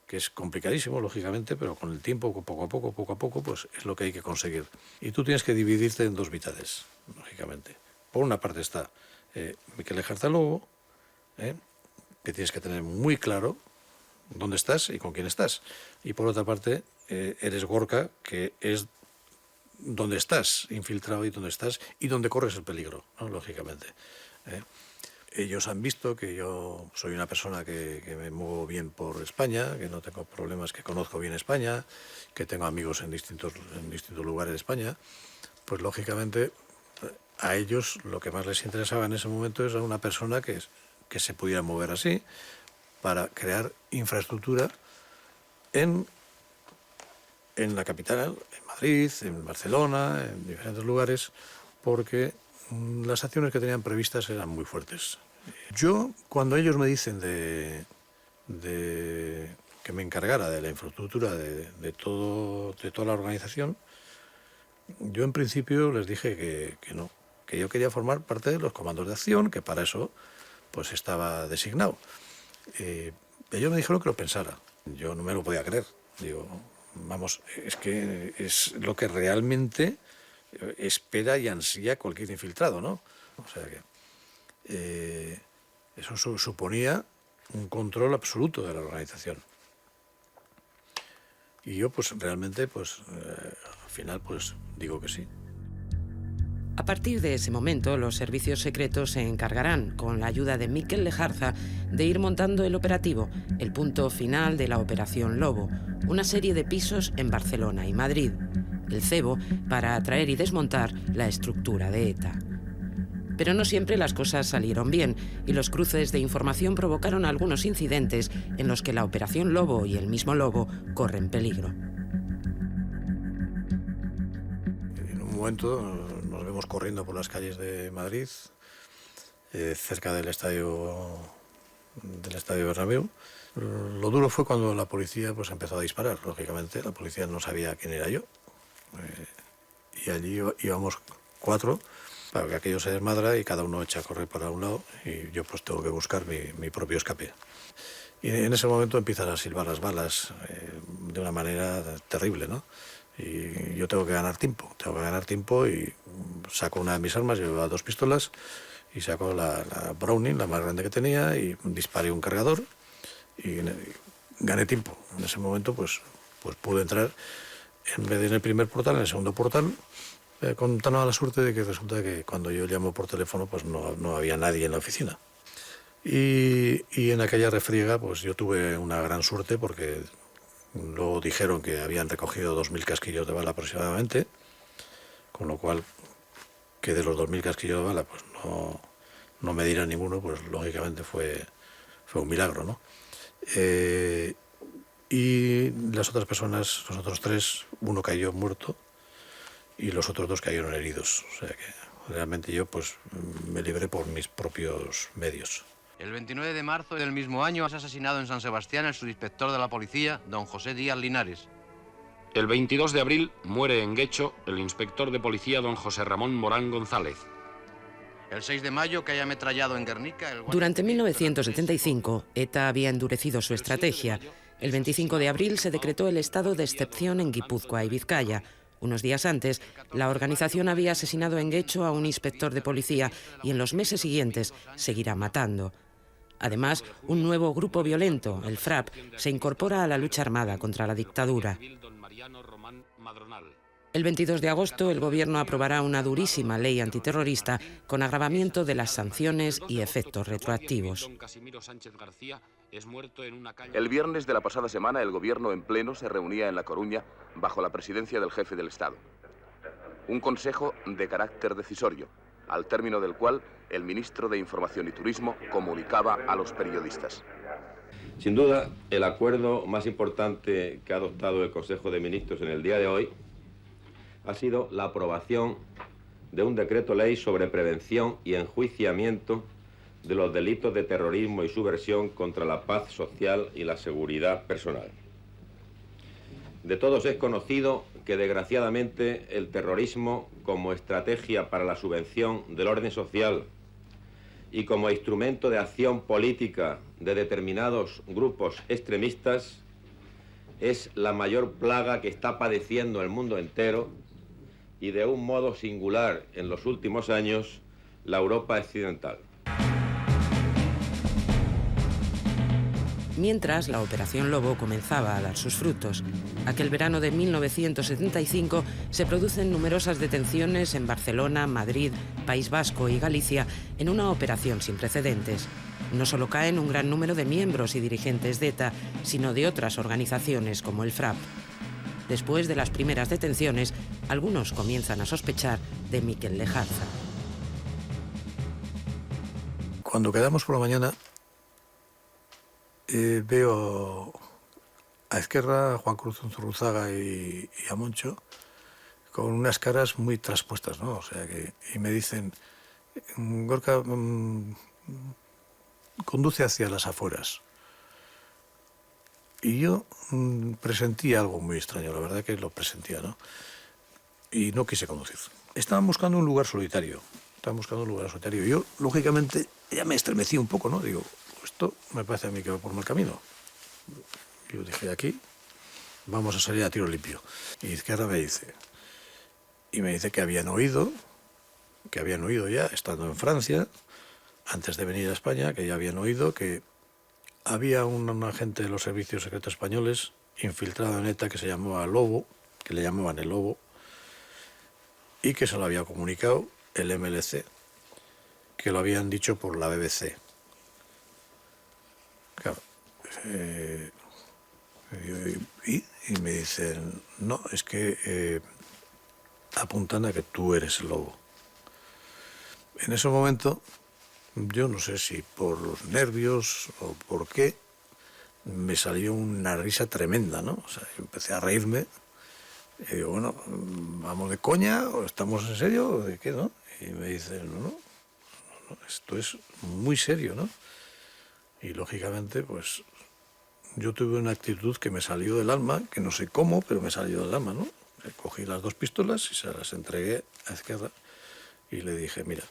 que es complicadísimo, lógicamente, pero con el tiempo, poco a poco, pues es lo que hay que conseguir. Y tú tienes que dividirte en dos mitades, lógicamente. Por una parte está Miquel Lejarza Lobo, que tienes que tener muy claro dónde estás y con quién estás. Y por otra parte, eres Gorka, que es dónde estás, infiltrado y dónde estás y dónde corres el peligro, ¿no? Lógicamente. Ellos han visto que yo soy una persona que me muevo bien por España, que no tengo problemas, que conozco bien España, que tengo amigos en distintos lugares de España. Pues lógicamente a ellos lo que más les interesaba en ese momento es a una persona que se pudiera mover así para crear infraestructura en la capital, en Madrid, en Barcelona, en diferentes lugares, porque las acciones que tenían previstas eran muy fuertes. Yo, cuando ellos me dicen de que me encargara de la infraestructura de toda la organización, yo en principio les dije que no, que yo quería formar parte de los comandos de acción, que para eso pues estaba designado. Ellos me dijeron que lo pensara. Yo no me lo podía creer. Digo, vamos, es que es lo que realmente espera y ansía cualquier infiltrado, ¿no? O sea que eso suponía un control absoluto de la organización. Y yo, pues realmente, pues al final, pues digo que sí. A partir de ese momento, los servicios secretos se encargarán, con la ayuda de Miquel Lejarza, de ir montando el operativo, el punto final de la Operación Lobo, una serie de pisos en Barcelona y Madrid, el cebo para atraer y desmontar la estructura de ETA. Pero no siempre las cosas salieron bien, y los cruces de información provocaron algunos incidentes en los que la Operación Lobo y el mismo Lobo corren peligro. En un momento nos vemos corriendo por las calles de Madrid, cerca del estadio Bernabéu. Lo duro fue cuando la policía pues empezó a disparar. Lógicamente, la policía no sabía quién era yo. Y allí íbamos 4 para que aquello se desmadra y cada uno echa a correr para un lado y yo pues tengo que buscar mi propio escape. Y en ese momento empiezan a silbar las balas de una manera terrible, ¿no? Y yo tengo que ganar tiempo y saco una de mis armas, yo llevaba 2 pistolas y saco la Browning, la más grande que tenía, y disparé un cargador y gané tiempo. En ese momento pues pude entrar, en vez de en el primer portal, en el segundo portal, con tan mala suerte de que resulta que cuando yo llamo por teléfono pues no había nadie en la oficina. Y en aquella refriega pues yo tuve una gran suerte porque luego dijeron que habían recogido 2.000 casquillos de bala aproximadamente, con lo cual que de los 2.000 casquillos de bala pues no me dieran ninguno, pues lógicamente fue un milagro, ¿no? Y las otras personas, los otros 3, uno cayó muerto y los otros 2 cayeron heridos. O sea que realmente yo pues me libré por mis propios medios. El 29 de marzo del mismo año es asesinado en San Sebastián el subinspector de la policía, don José Díaz Linares. El 22 de abril muere en Guecho el inspector de policía don José Ramón Morán González. El 6 de mayo cae ametrallado en Guernica... Durante 1975, ETA había endurecido su estrategia. El 25 de abril se decretó el estado de excepción en Guipúzcoa y Vizcaya. Unos días antes, la organización había asesinado en Guecho a un inspector de policía y en los meses siguientes seguirá matando. Además, un nuevo grupo violento, el FRAP, se incorpora a la lucha armada contra la dictadura. El 22 de agosto, el gobierno aprobará una durísima ley antiterrorista con agravamiento de las sanciones y efectos retroactivos. El viernes de la pasada semana, el gobierno en pleno se reunía en La Coruña bajo la presidencia del jefe del Estado. Un consejo de carácter decisorio, al término del cual el ministro de Información y Turismo comunicaba a los periodistas. Sin duda, el acuerdo más importante que ha adoptado el Consejo de Ministros en el día de hoy ha sido la aprobación de un decreto ley sobre prevención y enjuiciamiento de los delitos de terrorismo y subversión contra la paz social y la seguridad personal. De todos es conocido que, desgraciadamente, el terrorismo, como estrategia para la subvención del orden social y como instrumento de acción política de determinados grupos extremistas, es la mayor plaga que está padeciendo el mundo entero y, de un modo singular en los últimos años, la Europa occidental. Mientras, la Operación Lobo comenzaba a dar sus frutos. Aquel verano de 1975 se producen numerosas detenciones en Barcelona, Madrid, País Vasco y Galicia en una operación sin precedentes. No solo caen un gran número de miembros y dirigentes de ETA, sino de otras organizaciones como el FRAP. Después de las primeras detenciones, algunos comienzan a sospechar de Miquel Lejarza. Cuando quedamos por la mañana, veo a Ezquerra, a Juan Cruz Unzurruzaga y a Moncho con unas caras muy traspuestas, ¿no? O sea que, y me dicen, Gorka, conduce hacia las afueras. Y yo presentía algo muy extraño, la verdad que lo presentía, ¿no? Y no quise conducir. Estaban buscando un lugar solitario. Yo, lógicamente, ya me estremecí un poco, ¿no? Digo, esto me parece a mí que va por mal camino. Yo dije, aquí vamos a salir a tiro limpio. Y Izquierda me dice que habían oído ya, estando en Francia, antes de venir a España, que ya habían oído que había un agente de los servicios secretos españoles infiltrado en ETA que se llamaba Lobo, que le llamaban el Lobo, y que se lo había comunicado el MLC, que lo habían dicho por la BBC. Claro. Y me dicen, no, es que apuntan a que tú eres el Lobo. En ese momento, yo no sé si por los nervios o por qué, me salió una risa tremenda, ¿no? O sea, yo empecé a reírme y digo, bueno, ¿vamos de coña o estamos en serio o de qué, no? Y me dicen, no, esto es muy serio, ¿no? Y lógicamente, pues, yo tuve una actitud que me salió del alma, que no sé cómo, pero me salió del alma, ¿no? Cogí las dos pistolas y se las entregué a Ezquerra y le dije, mira,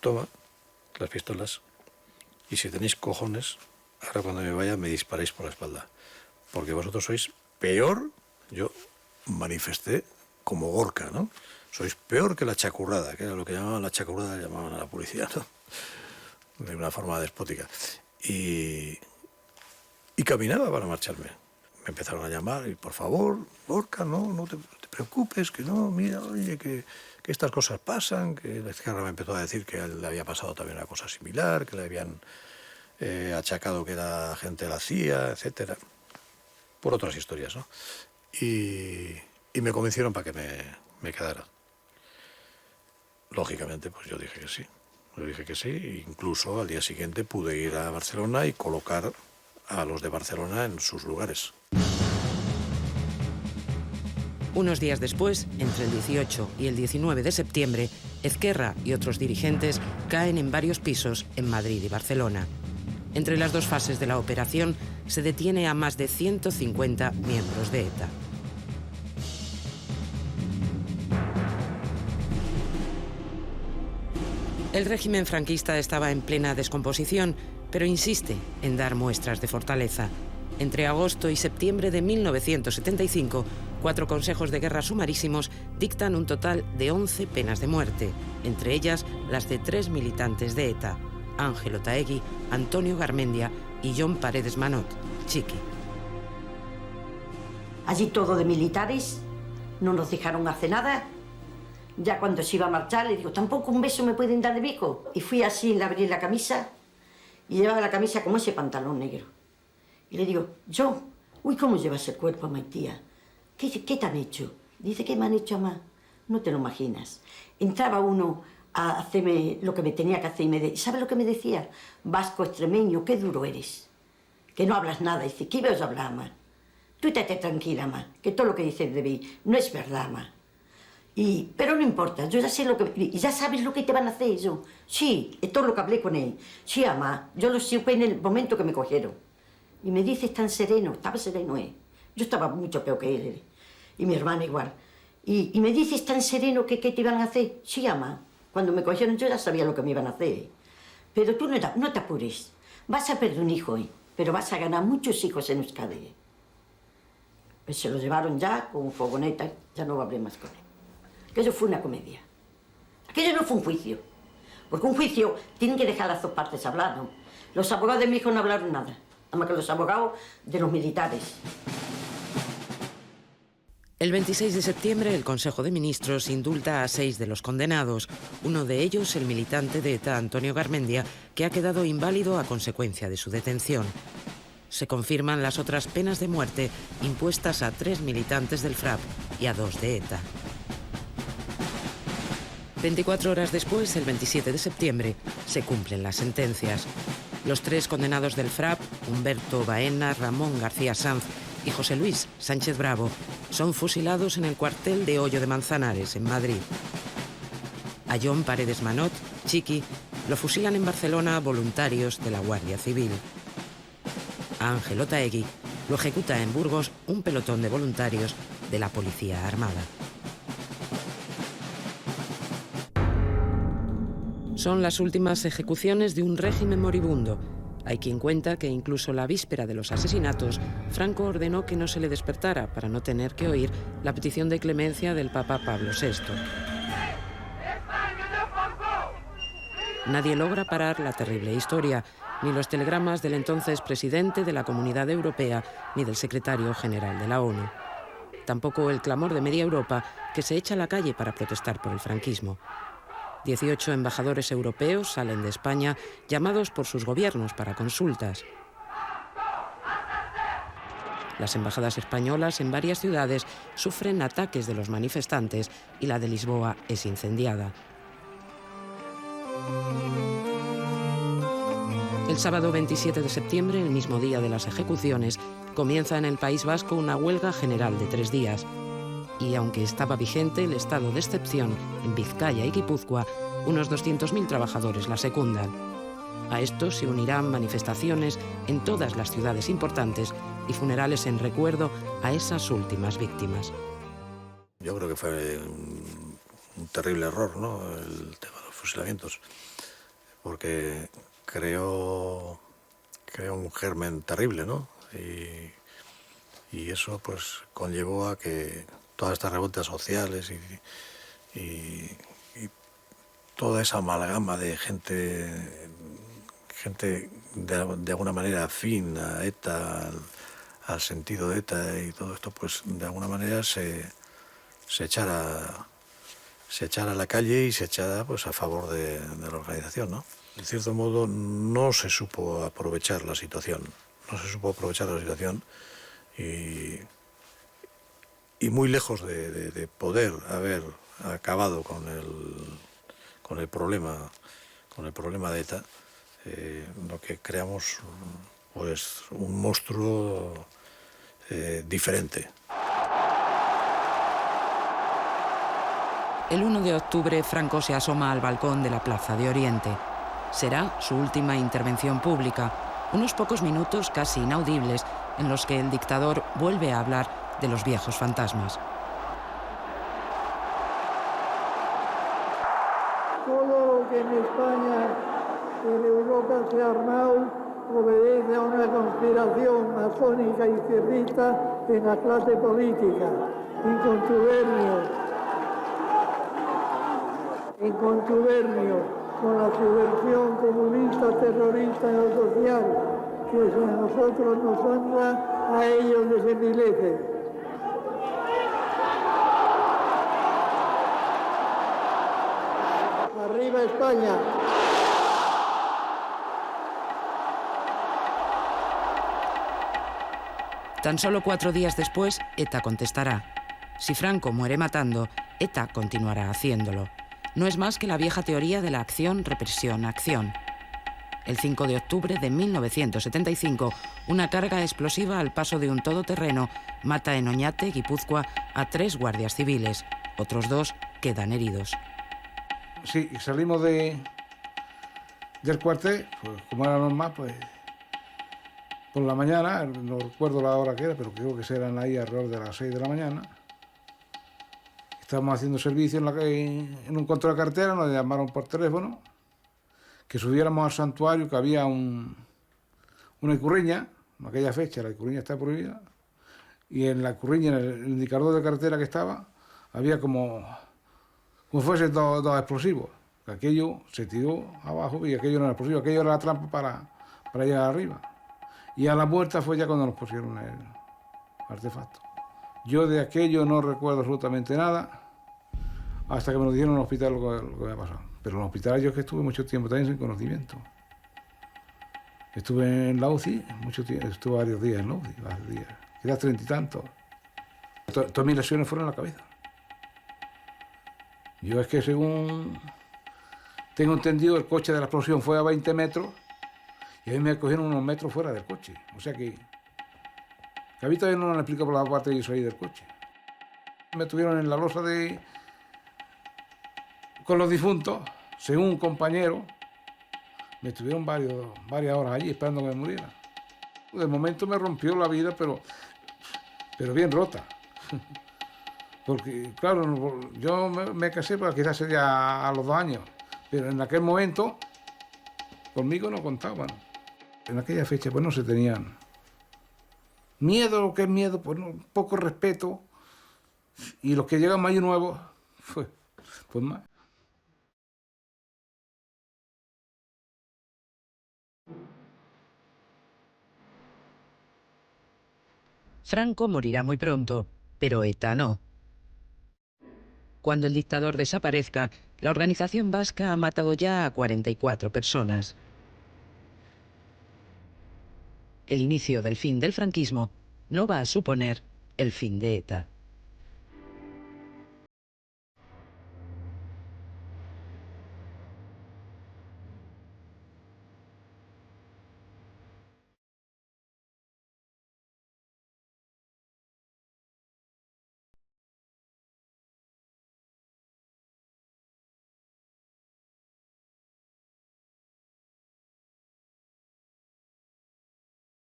toma las pistolas y si tenéis cojones, ahora cuando me vaya me disparáis por la espalda, porque vosotros sois peor, yo manifesté como Gorka, ¿no? Sois peor que la chacurrada, que era lo que llamaban la chacurrada, llamaban a la policía, ¿no? De una forma despótica. Y caminaba para marcharme. Me empezaron a llamar y, por favor, Gorka, no te preocupes, que no, mira, oye, que estas cosas pasan, que la Ezquerra me empezó a decir que a él le había pasado también una cosa similar, que le habían achacado que era agente de la CIA, etcétera, por otras historias, ¿no? Y me convencieron para que me quedara. Lógicamente, pues yo dije que sí. Incluso al día siguiente pude ir a Barcelona y colocar a los de Barcelona en sus lugares. Unos días después, entre el 18 y el 19 de septiembre, Ezquerra y otros dirigentes caen en varios pisos en Madrid y Barcelona. Entre las dos fases de la operación se detiene a más de 150 miembros de ETA. El régimen franquista estaba en plena descomposición, pero insiste en dar muestras de fortaleza. Entre agosto y septiembre de 1975, 4 consejos de guerra sumarísimos dictan un total de 11 penas de muerte, entre ellas las de 3 militantes de ETA, Ángel Otaegui, Antonio Garmendia y John Paredes Manot, Chiqui. Allí todo de militares, no nos dejaron hacer nada. Ya cuando se iba a marchar le digo, tampoco un beso me pueden dar de bico. Y fui así, le abrí la camisa y llevaba la camisa como ese pantalón negro. Y le digo, uy, ¿cómo llevas el cuerpo, Maitía? ¿Qué te han hecho? Dice, ¿qué me han hecho, mamá? No te lo imaginas. Entraba uno a hacerme lo que me tenía que hacer y ¿sabes lo que me decía? Vasco, extremeño, qué duro eres. Que no hablas nada. Dice, ¿qué ibas a hablar, mamá? Tú estate tranquila, mamá, que todo lo que dices de mí no es verdad, mamá. Pero no importa, yo ya sé lo que... Ya sabes lo que te van a hacer, yo. Sí, es todo lo que hablé con él. Sí, ama, yo lo supe en el momento que me cogieron. Y me dices tan sereno, estaba sereno, Yo estaba mucho peor que él, y mi hermana igual. Y me dices tan sereno que qué te iban a hacer. Sí, ama, cuando me cogieron yo ya sabía lo que me iban a hacer. Pero tú no te apures. Vas a perder un hijo, pero vas a ganar muchos hijos en Euskadi. Pues se lo llevaron ya con fogoneta, ya no hablé más con él. Aquello fue una comedia. Aquello no fue un juicio. Porque un juicio tienen que dejar las dos partes hablar, ¿no? Los abogados de mi hijo no hablaron nada, nada más que los abogados de los militares. El 26 de septiembre, el Consejo de Ministros indulta a 6 de los condenados, uno de ellos el militante de ETA Antonio Garmendia, que ha quedado inválido a consecuencia de su detención. Se confirman las otras penas de muerte impuestas a 3 militantes del FRAP y a 2 de ETA. 24 horas después, el 27 de septiembre, se cumplen las sentencias. Los 3 condenados del FRAP, Humberto Baena, Ramón García Sanz y José Luis Sánchez Bravo, son fusilados en el cuartel de Hoyo de Manzanares, en Madrid. A John Paredes Manot, Chiqui, lo fusilan en Barcelona voluntarios de la Guardia Civil. A Ángel Otaegui lo ejecuta en Burgos un pelotón de voluntarios de la Policía Armada. Son las últimas ejecuciones de un régimen moribundo. Hay quien cuenta que incluso la víspera de los asesinatos, Franco ordenó que no se le despertara para no tener que oír la petición de clemencia del Papa Pablo VI. Nadie logra parar la terrible historia, ni los telegramas del entonces presidente de la Comunidad Europea, ni del secretario general de la ONU. Tampoco el clamor de media Europa, que se echa a la calle para protestar por el franquismo. 18 embajadores europeos salen de España llamados por sus gobiernos para consultas. Las embajadas españolas en varias ciudades sufren ataques de los manifestantes y la de Lisboa es incendiada. El sábado 27 de septiembre, el mismo día de las ejecuciones, comienza en el País Vasco una huelga general de 3 días. Y aunque estaba vigente el estado de excepción en Vizcaya y Guipúzcoa, unos 200.000 trabajadores la secundan. A esto se unirán manifestaciones en todas las ciudades importantes y funerales en recuerdo a esas últimas víctimas. Yo creo que fue un terrible error, ¿no?, el tema de los fusilamientos, porque creó un germen terrible, ¿no? Y eso pues conllevó a que todas estas revueltas sociales y toda esa amalgama de gente de alguna manera afín a ETA, al sentido de ETA y todo esto, pues de alguna manera se echara a la calle y se echara pues a favor de la organización, ¿no? En cierto modo no se supo aprovechar la situación, y muy lejos de poder haber acabado con el problema de ETA, lo que creamos pues un monstruo diferente. El 1 de octubre, Franco se asoma al balcón de la Plaza de Oriente. Será su última intervención pública, unos pocos minutos casi inaudibles en los que el dictador vuelve a hablar de los viejos fantasmas. Todo lo que en España, en Europa se ha armado, obedece a una conspiración masónica y izquierdista en la clase política, en contubernio con la subversión comunista terrorista en lo social, que si a nosotros nos honra, a ellos les envilece. ¡Arriba España! Tan solo 4 días después, ETA contestará. Si Franco muere matando, ETA continuará haciéndolo. No es más que la vieja teoría de la acción, represión, acción. El 5 de octubre de 1975, una carga explosiva al paso de un todoterreno mata en Oñate, Guipúzcoa, a 3 guardias civiles. Otros 2 quedan heridos. Sí, salimos del cuartel, pues como era normal, pues por la mañana, no recuerdo la hora que era, pero creo que serán ahí alrededor de las 6 de la mañana. Estábamos haciendo servicio en un control de carretera, nos llamaron por teléfono que subiéramos al santuario, que había una icurriña, en aquella fecha la icurriña está prohibida, y en la icurriña, en el indicador de carretera que estaba, había como fuesen dos explosivos. Aquello se tiró abajo y aquello no era explosivo, aquello era la trampa para llegar arriba. Y a la puerta fue ya cuando nos pusieron el artefacto. Yo de aquello no recuerdo absolutamente nada, hasta que me lo dijeron en el hospital lo que me ha pasado. Pero en el hospital yo es que estuve mucho tiempo también sin conocimiento. Estuve en la UCI mucho tiempo, estuve varios días en la UCI, varios días. Quizás 30 y tantos. Todas mis lesiones fueron en la cabeza. Yo es que según tengo entendido, el coche de la explosión fue a 20 metros y a mí me cogieron unos metros fuera del coche. O sea que a mí todavía no me lo explico por la parte de yo salir del coche. Me tuvieron en la losa con los difuntos, según un compañero, me estuvieron varias horas allí esperando que me muriera. De momento me rompió la vida, pero bien rota. Porque, claro, yo me casé para quizás sería a los 2 años, pero en aquel momento conmigo no contaban. En aquella fecha pues no se tenían miedo, lo que es miedo, pues no, poco respeto, y los que llegan más nuevos, pues más. Franco morirá muy pronto, pero ETA no. Cuando el dictador desaparezca, la organización vasca ha matado ya a 44 personas. El inicio del fin del franquismo no va a suponer el fin de ETA.